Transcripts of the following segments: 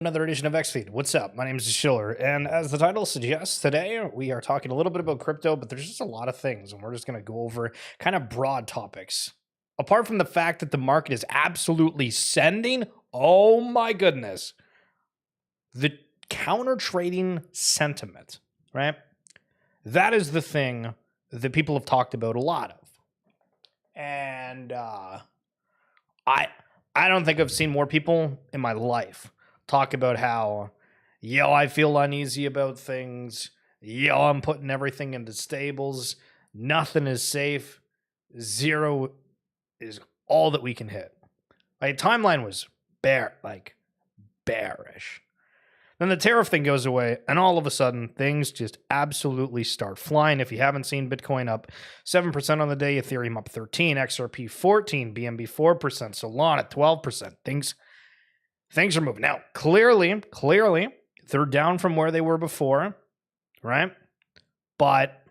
Another edition of XFeed. What's up? My name is Schiller, and as the title suggests, today we are talking a little bit about crypto, but there's just a lot of things, and we're just going to go over kind of broad topics. Apart from the fact that the market is absolutely sending, oh my goodness, the counter trading sentiment, right? That is the thing that people have talked about a lot of. And I don't think I've seen more people in my life talk about how, I feel uneasy about things. I'm putting everything into stables. Nothing is safe. Zero is all that we can hit. Like, timeline was bearish. Then the tariff thing goes away, and all of a sudden, things just absolutely start flying. If you haven't seen Bitcoin up 7% on the day, Ethereum up 13%, XRP 14%, BNB 4%, Solana 12%. Things are moving. Now, clearly, they're down from where they were before, right? But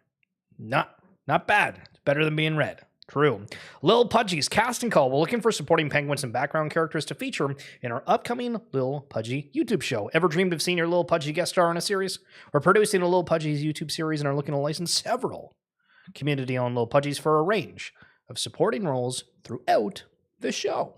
not bad. It's better than being red. True. Lil Pudgy's casting call. We're looking for supporting penguins and background characters to feature in our upcoming Lil Pudgy YouTube show. Ever dreamed of seeing your Lil Pudgy guest star on a series? We're producing a Lil Pudgy's YouTube series and are looking to license several community-owned Lil Pudgies for a range of supporting roles throughout the show.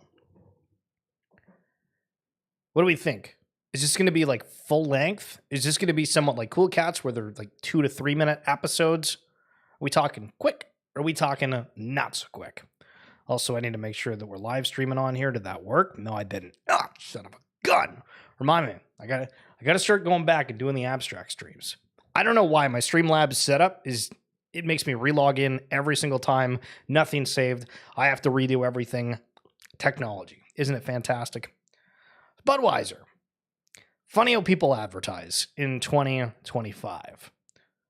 What do we think? Is this going to be like full length? Is this going to be somewhat like Cool Cats where they're like 2 to 3 minute episodes? Are we talking quick? Or are we talking not so quick? Also, I need to make sure that we're live streaming on here. Did that work? No, I didn't. Ah, son of a gun. Remind me. I gotta start going back and doing the abstract streams. I don't know why my Streamlabs setup it makes me relog in every single time. Nothing saved. I have to redo everything. Technology. Isn't it fantastic? Budweiser. Funny how people advertise in 2025.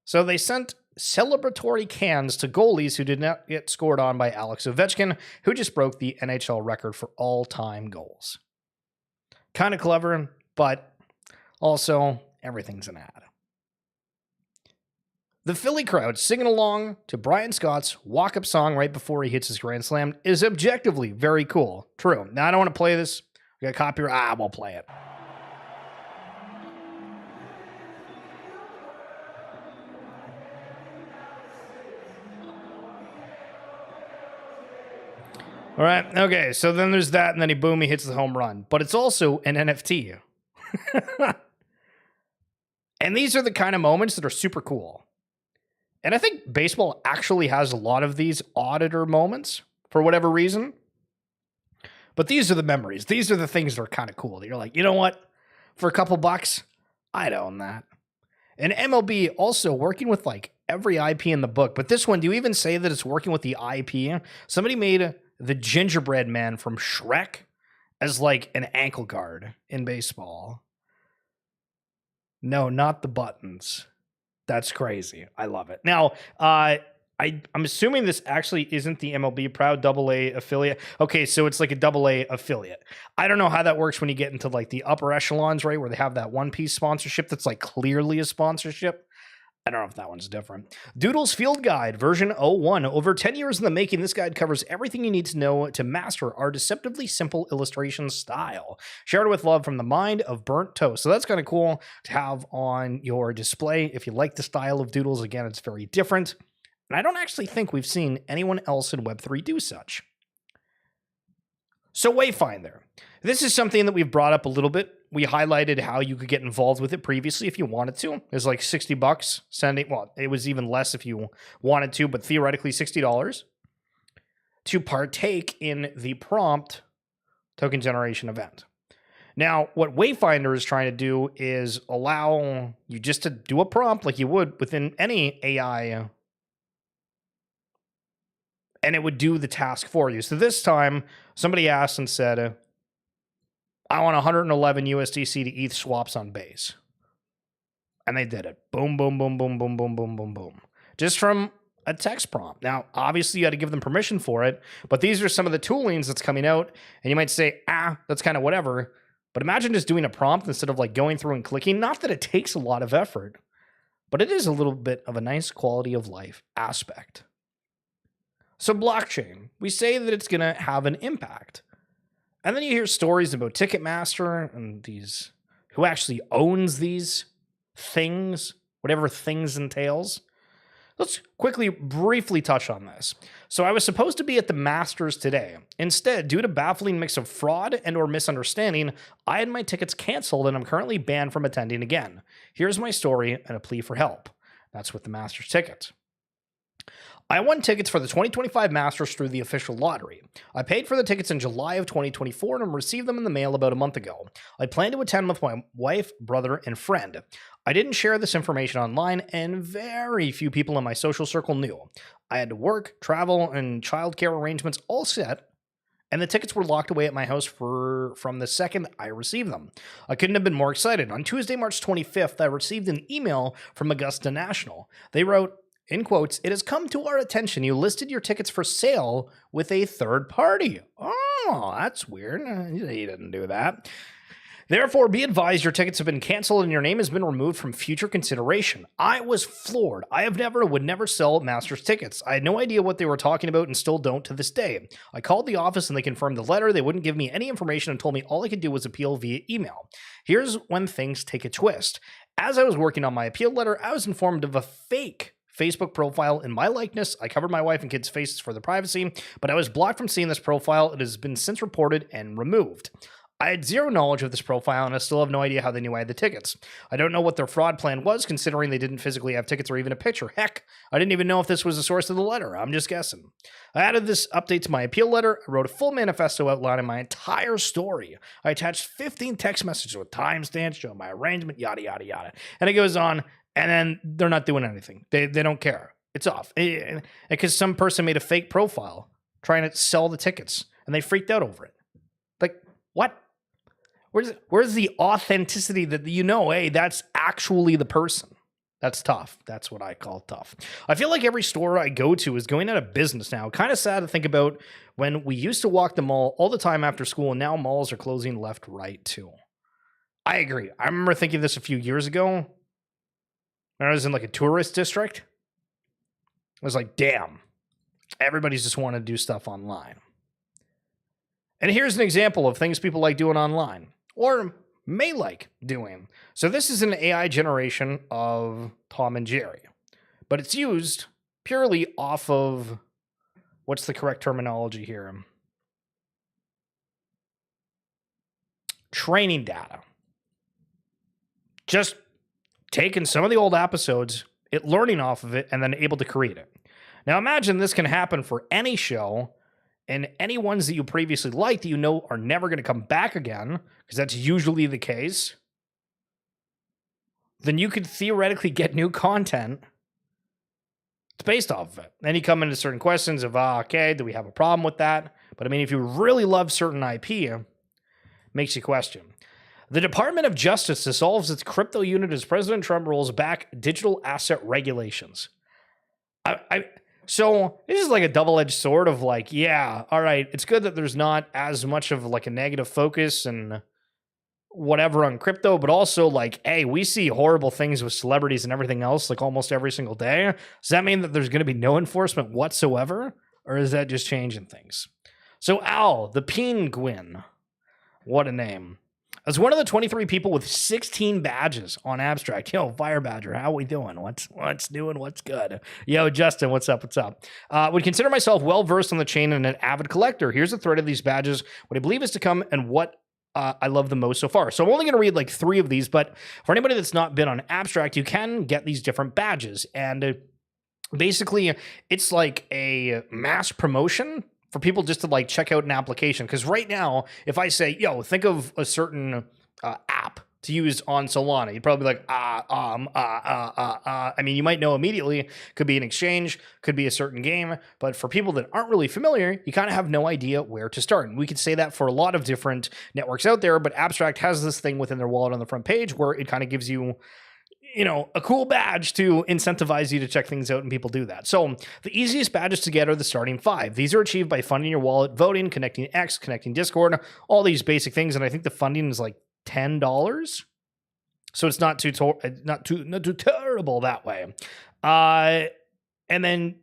So they sent celebratory cans to goalies who did not get scored on by Alex Ovechkin, who just broke the NHL record for all-time goals. Kind of clever, but also everything's an ad. The Philly crowd singing along to Brian Scott's walk-up song right before he hits his grand slam is objectively very cool. True. Now, I don't want to play this. We got copyright. We'll play it. All right. Okay. So then there's that, and then he hits the home run. But it's also an NFT. And these are the kind of moments that are super cool. And I think baseball actually has a lot of these auditor moments for whatever reason. But these are the memories. These are the things that are kind of cool. That you're like, you know what? For a couple bucks, I'd own that. And MLB also working with like every IP in the book. But this one, do you even say that it's working with the IP? Somebody made the gingerbread man from Shrek as like an ankle guard in baseball. No, not the buttons. That's crazy. I love it. Now, I'm assuming this actually isn't the MLB Proud AA affiliate. Okay, so it's like a AA affiliate. I don't know how that works when you get into like the upper echelons, right, where they have that One Piece sponsorship that's like clearly a sponsorship. I don't know if that one's different. Doodle's Field Guide, version 01. Over 10 years in the making, this guide covers everything you need to know to master our deceptively simple illustration style. Shared with love from the mind of Burnt Toast. So that's kind of cool to have on your display. If you like the style of Doodles, again, it's very different. And I don't actually think we've seen anyone else in Web3 do such. So Wayfinder. This is something that we've brought up a little bit. We highlighted how you could get involved with it previously if you wanted to. It was like $60 sending. Well, it was even less if you wanted to, but theoretically $60 to partake in the prompt token generation event. Now, what Wayfinder is trying to do is allow you just to do a prompt like you would within any AI, and it would do the task for you. So this time, somebody asked and said, I want 111 USDC to ETH swaps on base. And they did it. Boom, boom, boom, boom, boom, boom, boom, boom, boom. Just from a text prompt. Now, obviously, you got to give them permission for it, but these are some of the toolings that's coming out, and you might say, that's kind of whatever. But imagine just doing a prompt instead of like going through and clicking. Not that it takes a lot of effort, but it is a little bit of a nice quality of life aspect. So blockchain, we say that it's going to have an impact. And then you hear stories about Ticketmaster and these who actually owns these things, whatever things entails. Let's quickly, briefly touch on this. So I was supposed to be at the Masters today. Instead, due to baffling mix of fraud and or misunderstanding, I had my tickets canceled and I'm currently banned from attending again. Here's my story and a plea for help. That's with the Masters ticket. I won tickets for the 2025 Masters through the official lottery. I paid for the tickets in July of 2024 and received them in the mail about a month ago. I planned to attend with my wife, brother, and friend. I didn't share this information online, and very few people in my social circle knew. I had to work, travel, and childcare arrangements all set, and the tickets were locked away at my house from the second I received them. I couldn't have been more excited. On Tuesday, March 25th, I received an email from Augusta National. They wrote, in quotes, "It has come to our attention you listed your tickets for sale with a third party." Oh, that's weird. He didn't do that. Therefore, be advised your tickets have been canceled and your name has been removed from future consideration. I was floored. I would never sell Masters tickets. I had no idea what they were talking about and still don't to this day. I called the office and they confirmed the letter. They wouldn't give me any information and told me all I could do was appeal via email. Here's when things take a twist. As I was working on my appeal letter, I was informed of a fake Facebook profile in my likeness. I covered my wife and kids' faces for their privacy, but I was blocked from seeing this profile. It has been since reported and removed. I had zero knowledge of this profile, and I still have no idea how they knew I had the tickets. I don't know what their fraud plan was, considering they didn't physically have tickets or even a picture. Heck, I didn't even know if this was the source of the letter. I'm just guessing. I added this update to my appeal letter. I wrote a full manifesto outlining my entire story. I attached 15 text messages with timestamps showing my arrangement, yada, yada, yada. And it goes on, and then they're not doing anything. They don't care. It's off. Because some person made a fake profile trying to sell the tickets, and they freaked out over it. Like, what? Where's the authenticity that hey, that's actually the person? That's tough. That's what I call tough. I feel like every store I go to is going out of business now. Kind of sad to think about when we used to walk the mall all the time after school, and now malls are closing left, right, too. I agree. I remember thinking this a few years ago when I was in like a tourist district. I was like, damn, everybody's just wanting to do stuff online. And here's an example of things people like doing online, or may like doing. So this is an AI generation of Tom and Jerry, but it's used purely off of, what's the correct terminology here? Training data. Just taking some of the old episodes, learning off of it, and then able to create it. Now imagine this can happen for any show, and any ones that you previously liked that you know are never going to come back again, because that's usually the case, then you could theoretically get new content. It's based off of it. Then you come into certain questions of, okay, do we have a problem with that? But I mean, if you really love certain IP, it makes you question. The Department of Justice dissolves its crypto unit as President Trump rolls back digital asset regulations. So this is like a double-edged sword of like, yeah, all right, it's good that there's not as much of like a negative focus and whatever on crypto, but also like, hey, we see horrible things with celebrities and everything else like almost every single day. Does that mean that there's going to be no enforcement whatsoever? Or is that just changing things? So Al, the Penguin, what a name. As one of the 23 people with 16 badges on Abstract. Yo, Fire Badger, how we doing? What's doing? What's good? Yo, Justin, what's up? Would consider myself well-versed on the chain and an avid collector. Here's a thread of these badges, what I believe is to come and what I love the most so far. So I'm only going to read like 3 of these, but for anybody that's not been on Abstract, you can get these different badges. And basically, it's like a mass promotion for people just to like check out an application. Because right now, if I say, yo, think of a certain app to use on Solana, you'd probably be like, I mean, you might know immediately. Could be an exchange, could be a certain game. But for people that aren't really familiar, you kind of have no idea where to start. And we could say that for a lot of different networks out there. But Abstract has this thing within their wallet on the front page where it kind of gives you, a cool badge to incentivize you to check things out, and people do that. So the easiest badges to get are the starting 5. These are achieved by funding your wallet, voting, connecting X, connecting Discord, all these basic things. And I think the funding is like $10. So it's not too terrible that way. And then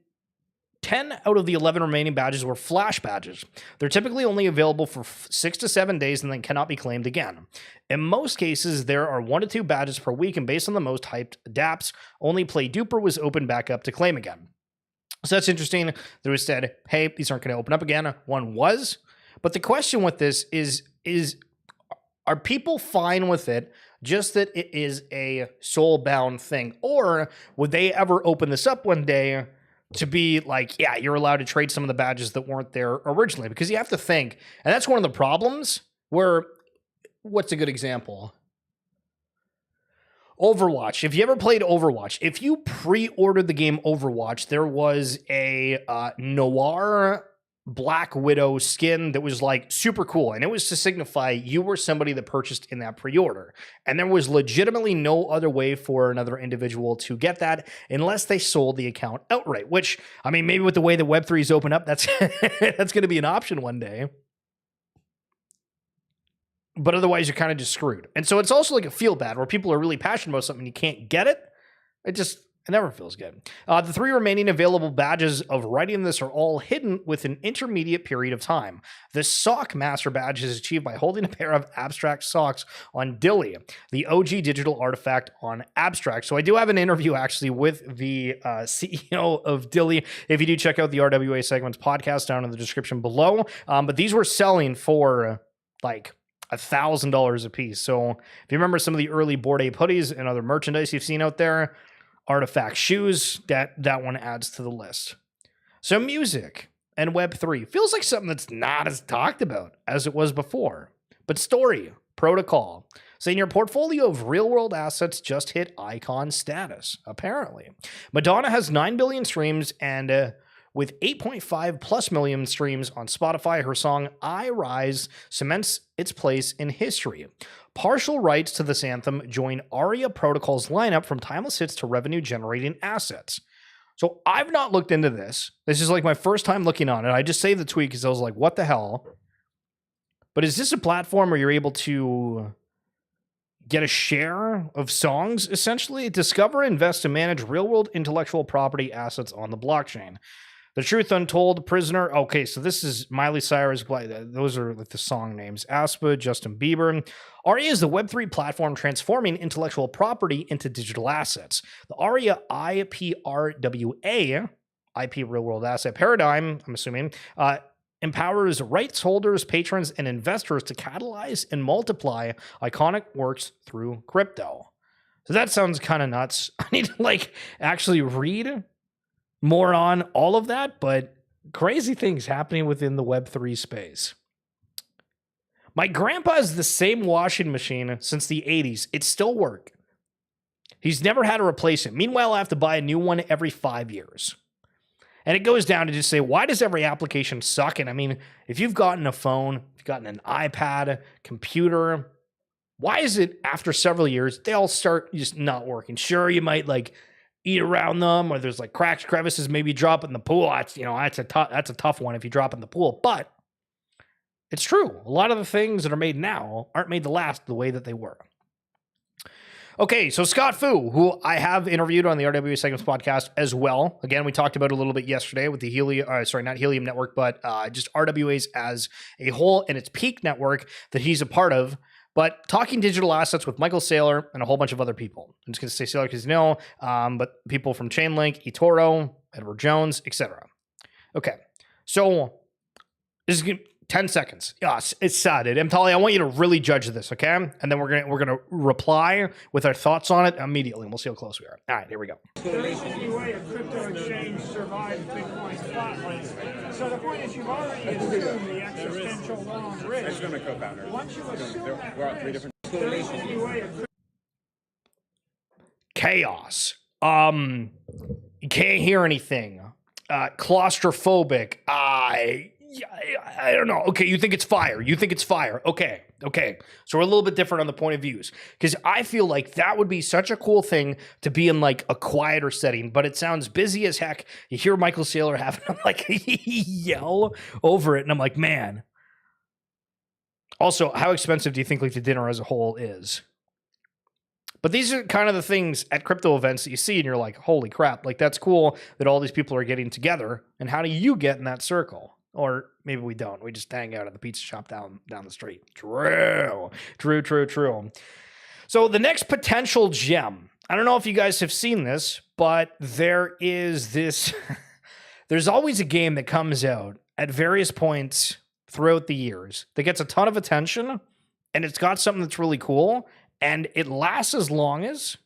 10 out of the 11 remaining badges were flash badges. They're typically only available for 6 to 7 days and then cannot be claimed again. In most cases, there are 1 to 2 badges per week, and based on the most hyped adapts, only Play Duper was opened back up to claim again. So that's interesting. There was said, hey, these aren't going to open up again. One was. But the question with this is are people fine with it, just that it is a soul-bound thing? Or would they ever open this up one day to be like, yeah, you're allowed to trade some of the badges that weren't there originally? Because you have to think, and that's one of the problems where, what's a good example? Overwatch. If you ever played Overwatch, if you pre-ordered the game Overwatch, there was a Noir Black Widow skin that was like super cool, and it was to signify you were somebody that purchased in that pre-order, and there was legitimately no other way for another individual to get that unless they sold the account outright, which, I mean, maybe with the way that Web3 is open up, that's that's going to be an option one day, but otherwise you're kind of just screwed. And so it's also like a feel bad where people are really passionate about something and you can't get it. It never feels good. The 3 remaining available badges of writing this are all hidden with an intermediate period of time. The Sock Master badge is achieved by holding a pair of abstract socks on Dilly, the OG digital artifact on Abstract. So I do have an interview actually with the CEO of Dilly. If you do check out the RWA Segments podcast down in the description below. But these were selling for like $1,000 a piece. So if you remember some of the early Bored Ape hoodies and other merchandise you've seen out there, Artifact shoes, that one adds to the list. So music and Web3 feels like something that's not as talked about as it was before. But Story, Protocol, saying your portfolio of real-world assets just hit icon status, apparently. Madonna has 9 billion streams, and with 8.5 plus million streams on Spotify, her song I Rise cements its place in history. Partial rights to this anthem join Aria Protocol's lineup from timeless hits to revenue-generating assets. So I've not looked into this. This is like my first time looking on it. I just saved the tweet because I was like, what the hell? But is this a platform where you're able to get a share of songs, essentially? Discover, invest, and manage real-world intellectual property assets on the blockchain. The Truth Untold, Prisoner. Okay, so this is Miley Cyrus. Those are like the song names. Aspa, Justin Bieber. Aria is the Web3 platform transforming intellectual property into digital assets. The Aria IPRWA, IP Real World Asset Paradigm, I'm assuming, empowers rights holders, patrons, and investors to catalyze and multiply iconic works through crypto. So that sounds kind of nuts. I need to actually read more on all of that, but crazy things happening within the Web3 space. My grandpa has the same washing machine since the 80s. It still works. He's never had to replace it. Meanwhile, I have to buy a new one every 5 years. And it goes down to just say, why does every application suck? And I mean, if you've gotten a phone, if you've gotten an iPad, computer, why is it after several years, they all start just not working? Sure, you might eat around them, or there's cracks, crevices, maybe drop in the pool. That's a tough one if you drop in the pool. But it's true. A lot of the things that are made now aren't made to last the way that they were. Okay, so Scott Fu, who I have interviewed on the RWA Segments podcast as well. Again, we talked about it a little bit yesterday with the not Helium Network, but just RWAs as a whole and its peak network that he's a part of. But talking digital assets with Michael Saylor and a whole bunch of other people. I'm just going to say Saylor because but people from Chainlink, eToro, Edward Jones, etc. Okay, so this is 10 seconds. Yes, it's sad. Emtali, I want you to really judge this, okay? And then we're gonna reply with our thoughts on it immediately, and we'll see how close we are. All right, here we go. There isn't any way a crypto exchange survives Bitcoin's flatline. So the point is, you've already assumed the existential long risk. I just got my co-founder. Once you assume that We're on 3 risk, different. there isn't any way a Chaos. You can't hear anything. Claustrophobic. I don't know. Okay, you think it's fire. Okay. So we're a little bit different on the point of views. Because I feel like that would be such a cool thing to be in a quieter setting, but it sounds busy as heck. You hear Michael Saylor having yell over it, and I'm like, man. Also, how expensive do you think the dinner as a whole is? But these are kind of the things at crypto events that you see and you're like, holy crap, like that's cool that all these people are getting together. And how do you get in that circle? Or maybe we don't. We just hang out at the pizza shop down the street. True. So the next potential gem, I don't know if you guys have seen this, but there is this, there's always a game that comes out at various points throughout the years that gets a ton of attention, and it's got something that's really cool, and it lasts as long as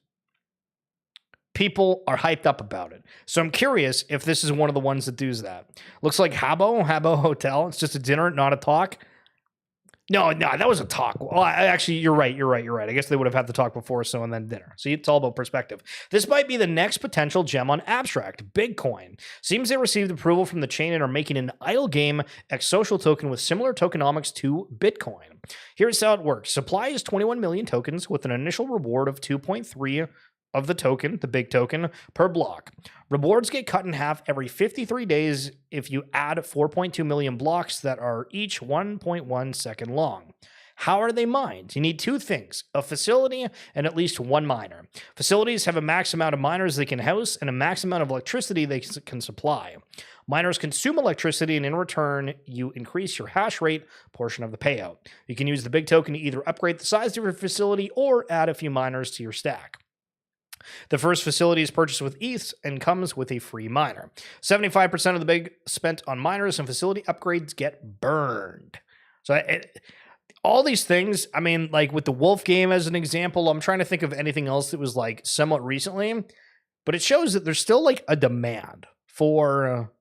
people are hyped up about it. So I'm curious if this is one of the ones that does that. Looks like Habbo Hotel. It's just a dinner, not a talk. No, that was a talk. Well, actually, you're right. I guess they would have had the talk before, so and then dinner. See, it's all about perspective. This might be the next potential gem on Abstract, Bitcoin. Seems they received approval from the chain and are making an idle game X social token with similar tokenomics to Bitcoin. Here's how it works. Supply is 21 million tokens with an initial reward of 2.3 of the token, the big token, per block. Rewards get cut in half every 53 days if you add 4.2 million blocks that are each 1.1 second long. How are they mined? You need two things, a facility and at least one miner. Facilities have a max amount of miners they can house and a max amount of electricity they can supply. Miners consume electricity, and in return, you increase your hash rate portion of the payout. You can use the big token to either upgrade the size of your facility or add a few miners to your stack. The first facility is purchased with ETH and comes with a free miner. 75% of the big spent on miners and facility upgrades get burned. So all these things, I mean, like with the Wolf game as an example, I'm trying to think of anything else that was like somewhat recently, but it shows that there's still like a demand for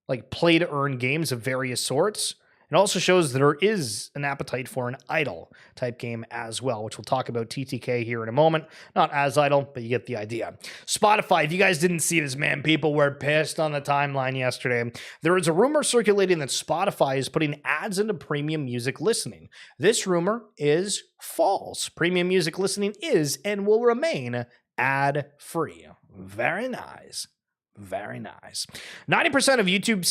like play to earn games of various sorts. It also shows that there is an appetite for an idle type game as well, which we'll talk about TTK here in a moment. Not as idle, but you get the idea. Spotify, if you guys didn't see this, man, people were pissed on the timeline yesterday. There is a rumor circulating that Spotify is putting ads into premium music listening. This rumor is false. Premium music listening is and will remain ad-free. Very nice. Very nice. 90% of YouTube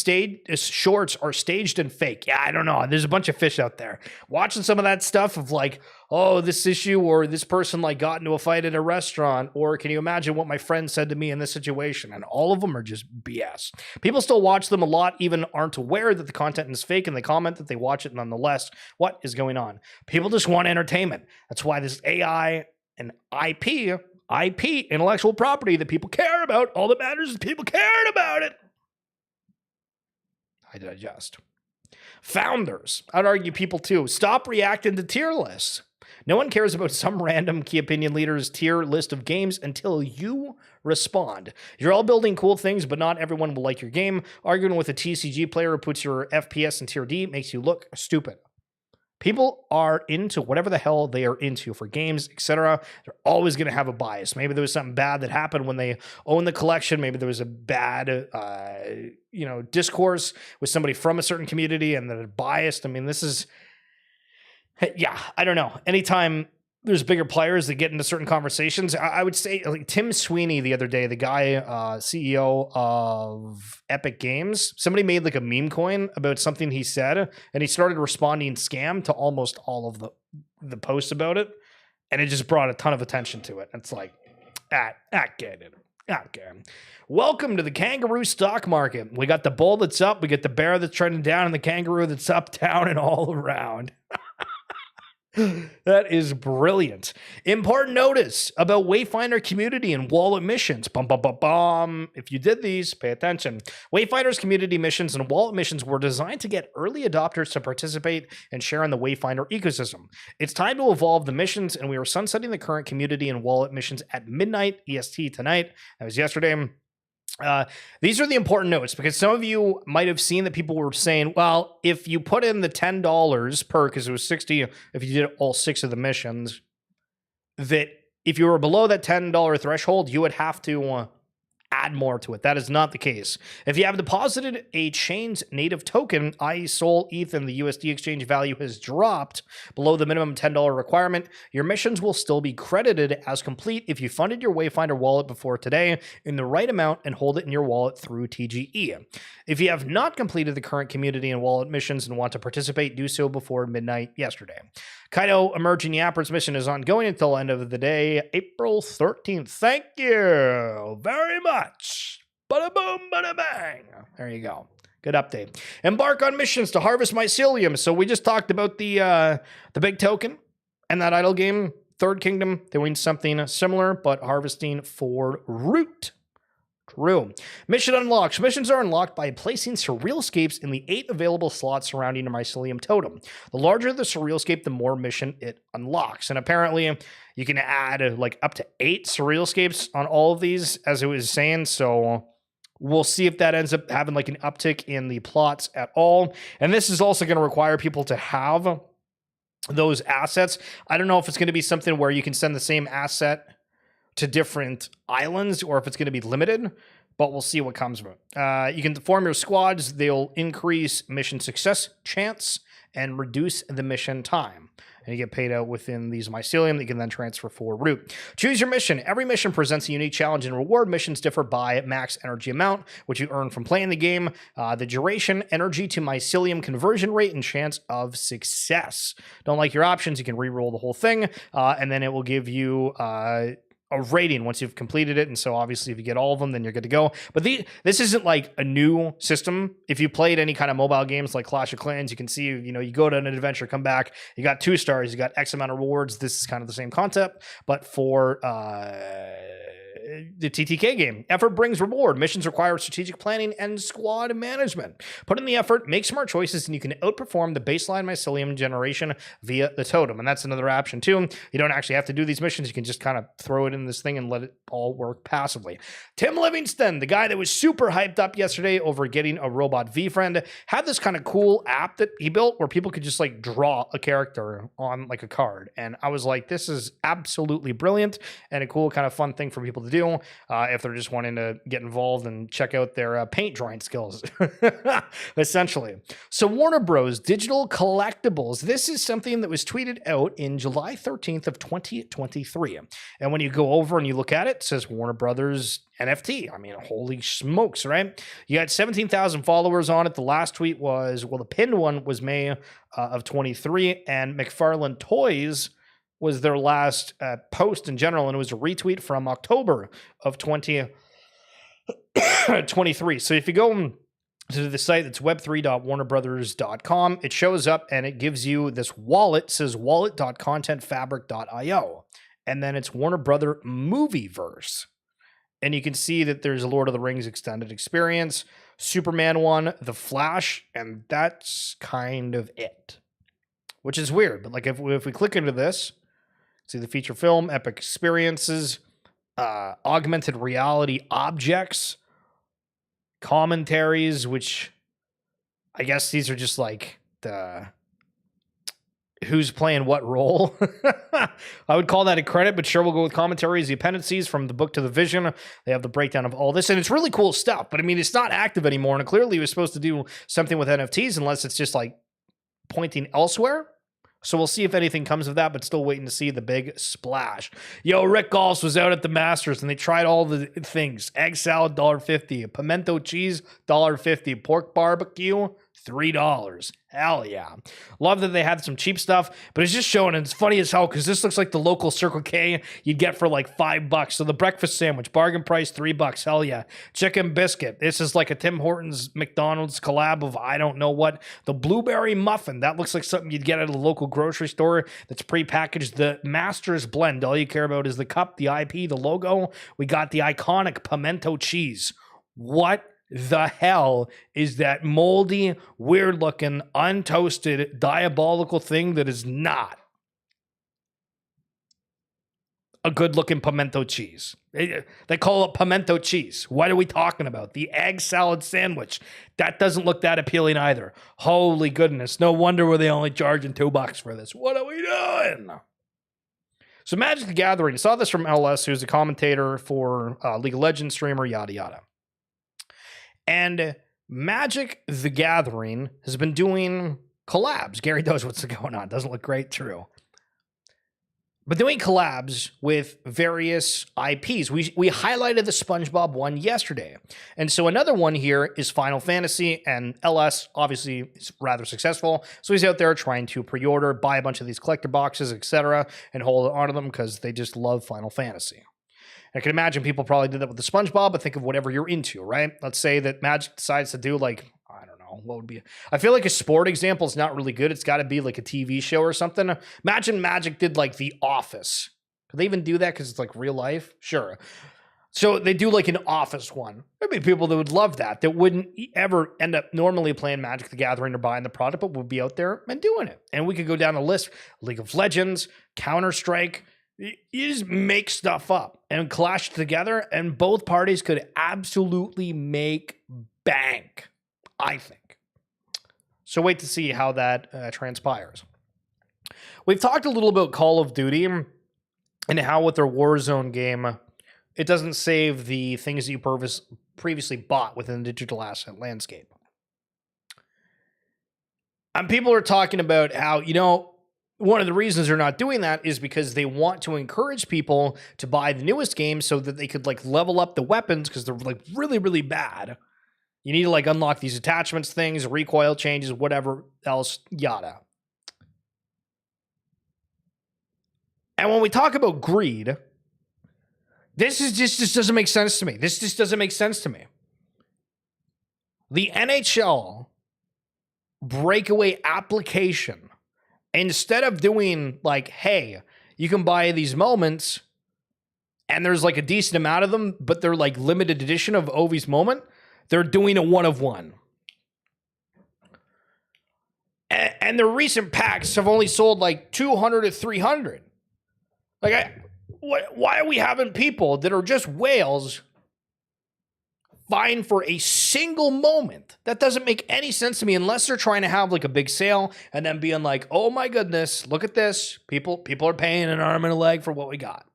shorts are staged and fake. Yeah, I don't know. There's a bunch of fish out there. Watching some of that stuff of like, oh, this issue or this person like got into a fight at a restaurant, or can you imagine what my friend said to me in this situation? And all of them are just BS. People still watch them a lot, even aren't aware that the content is fake, and they comment that they watch it nonetheless. What is going on? People just want entertainment. That's why this AI and IP, intellectual property that people care about. All that matters is people cared about it. I digest. Founders, I'd argue people too, stop reacting to tier lists. No one cares about some random key opinion leader's tier list of games until you respond. You're all building cool things, but not everyone will like your game. Arguing with a TCG player who puts your FPS in tier D makes you look stupid. People are into whatever the hell they are into for games, etc. They're always going to have a bias. Maybe there was something bad that happened when they owned the collection. Maybe there was a bad, discourse with somebody from a certain community and that it biased. I mean, this is, yeah, I don't know. Anytime there's bigger players that get into certain conversations, I would say like Tim Sweeney the other day, the guy, CEO of Epic Games, somebody made like a meme coin about something he said, and he started responding scam to almost all of the posts about it, and it just brought a ton of attention to it. It's like, get it. Okay. Welcome to the kangaroo stock market. We got the bull that's up, we get the bear that's trending down, and the kangaroo that's up, down, and all around. That is brilliant. Important notice about Wayfinder community and wallet missions. Bum, bum, bum, bum. If you did these, pay attention. Wayfinder's community missions and wallet missions were designed to get early adopters to participate and share in the Wayfinder ecosystem. It's time to evolve the missions, and we are sunsetting the current community and wallet missions at midnight EST tonight. That was yesterday. These are the important notes because some of you might have seen that people were saying, well, if you put in the $10 per, because it was 60 if you did all 6 of the missions, that if you were below that $10 threshold, you would have to add more to it. That is not the case. If you have deposited a chain's native token, i.e. Sol, ETH, and the USD exchange value has dropped below the minimum $10 requirement, your missions will still be credited as complete if you funded your Wayfinder wallet before today in the right amount and hold it in your wallet through TGE. If you have not completed the current community and wallet missions and want to participate, do so before midnight yesterday. Kaido Emerging Yappers mission is ongoing until the end of the day, April 13th. Thank you very much. Bada boom, bada bang. There you go. Good update. Embark on missions to harvest mycelium. So we just talked about the big token and that idle game, Third Kingdom, doing something similar, but harvesting for root. True. Mission unlocks. Missions are unlocked by placing surrealscapes in the 8 available slots surrounding a mycelium totem. The larger the surrealscape, the more mission it unlocks. And apparently, you can add like up to 8 surrealscapes on all of these, as it was saying. So we'll see if that ends up having like an uptick in the plots at all. And this is also going to require people to have those assets. I don't know if it's going to be something where you can send the same asset to different islands or if it's going to be limited, but we'll see what comes of it. You can form your squads. They'll increase mission success chance and reduce the mission time. And you get paid out within these mycelium that you can then transfer for root. Choose your mission. Every mission presents a unique challenge and reward. Missions differ by max energy amount, which you earn from playing the game, the duration, energy to mycelium conversion rate, and chance of success. Don't like your options, you can re-roll the whole thing, and then it will give you a rating once you've completed it. And so obviously if you get all of them, then you're good to go. But this isn't like a new system. If you played any kind of mobile games like Clash of Clans, you can see, you go to an adventure, come back, you got 2 stars, you got X amount of rewards. This is kind of the same concept, but for the TTK game. Effort brings reward. Missions require strategic planning and squad management. Put in the effort, make smart choices, and you can outperform the baseline mycelium generation via the totem. And that's another option too. You don't actually have to do these missions. You can just kind of throw it in this thing and let it all work passively. Tim Livingston, the guy that was super hyped up yesterday over getting a robot V-friend, had this kind of cool app that he built where people could just like draw a character on like a card. And I was like, this is absolutely brilliant and a cool kind of fun thing for people to do if they're just wanting to get involved and check out their paint drawing skills, essentially. So Warner Bros. Digital Collectibles. This is something that was tweeted out in July 13th of 2023. And when you go over and you look at it, it says Warner Brothers NFT. I mean, holy smokes, right? You got 17,000 followers on it. The last tweet was, well, the pinned one was May of 23, and McFarlane Toys was their last post in general, and it was a retweet from October of 2023. So if you go to the site, that's web3.warnerbrothers.com, it shows up and it gives you this wallet. It says wallet.contentfabric.io, and then it's Warner Brother Movieverse. And you can see that there's a Lord of the Rings extended experience, Superman one, The Flash, and that's kind of it. Which is weird, but like if we click into this, see the feature film, epic experiences, augmented reality objects, commentaries, which I guess these are just like the who's playing what role. I would call that a credit, but sure, we'll go with commentaries, the appendices from the book to the vision. They have the breakdown of all this, and it's really cool stuff. But I mean, it's not active anymore, and it clearly was supposed to do something with NFTs, unless it's just like pointing elsewhere. So we'll see if anything comes of that, but still waiting to see the big splash. Yo, Rick Goss was out at the Masters, and they tried all the things. Egg salad, $1.50. Pimento cheese, $1.50. Pork barbecue, $3. Hell yeah. Love that they had some cheap stuff, but it's just showing, and it's funny as hell because this looks like the local Circle K you'd get for like $5. So the breakfast sandwich, bargain price, $3. Hell yeah. Chicken biscuit. This is like a Tim Hortons McDonald's collab of I don't know what. The blueberry muffin. That looks like something you'd get at a local grocery store that's prepackaged. The Master's blend. All you care about is the cup, the IP, the logo. We got the iconic pimento cheese. What the hell is that moldy, weird-looking, untoasted, diabolical thing that is not a good-looking pimento cheese? They call it pimento cheese. What are we talking about? The egg salad sandwich. That doesn't look that appealing either. Holy goodness. No wonder we're only charging $2 for this. What are we doing? So Magic the Gathering. I saw this from LS, who's a commentator for League of Legends streamer, yada, yada. And Magic the Gathering has been doing collabs. Gary knows what's going on. Doesn't look great, true. but doing collabs with various IPs. We highlighted the SpongeBob one yesterday. And so another one here is Final Fantasy, and LS obviously is rather successful. So he's out there trying to pre-order, buy a bunch of these collector boxes, etc., and hold on to them because they just love Final Fantasy. And I can imagine people probably did that with the SpongeBob, but think of whatever you're into, right? Let's say that Magic decides to do like, I don't know, what would be, I feel like a sport example is not really good. It's got to be like a TV show or something. Imagine Magic did like The Office. Could they even do that because it's like real life? Sure. So they do like an Office one. There'd be people that would love that wouldn't ever end up normally playing Magic the Gathering or buying the product, but would be out there and doing it. And we could go down a list: League of Legends, Counter-Strike. You just make stuff up and clash together, and both parties could absolutely make bank, I think. So wait to see how that transpires. We've talked a little about Call of Duty and how with their Warzone game, it doesn't save the things that you previously bought within the digital asset landscape. And people are talking about how, one of the reasons they're not doing that is because they want to encourage people to buy the newest game so that they could like level up the weapons because they're like really, really bad. You need to like unlock these attachments, things, recoil changes, whatever else, yada. And when we talk about greed, this just doesn't make sense to me. This just doesn't make sense to me. The NHL breakaway application, instead of doing like, hey, you can buy these moments and there's like a decent amount of them, but they're like limited edition of Ovi's moment, they're doing a 1-of-1. And the recent packs have only sold like 200 to 300. Like, why are we having people that are just whales vying for a single moment? That doesn't make any sense to me unless they're trying to have like a big sale and then being like, oh my goodness, look at this. People are paying an arm and a leg for what we got.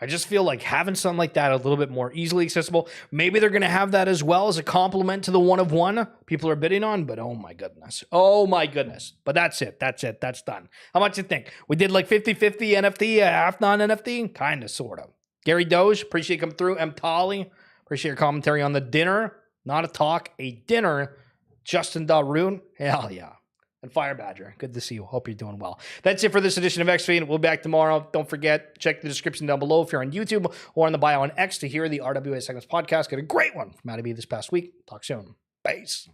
I just feel like having something like that a little bit more easily accessible. Maybe they're going to have that as well as a complement to the 1-of-1 people are bidding on, but oh my goodness. Oh my goodness. But that's it. That's done. How much you think? We did like 50-50 NFT, half non-NFT? Kind of, sort of. Gary Doge, appreciate you coming through. M. Tolly, appreciate your commentary on the dinner. Not a talk, a dinner. Justin Daroon, hell yeah. And Fire Badger, good to see you. Hope you're doing well. That's it for this edition of XFeed. We'll be back tomorrow. Don't forget, check the description down below if you're on YouTube or on the bio on X to hear the RWA Segments podcast. Got a great one from Matty B this past week. Talk soon. Peace.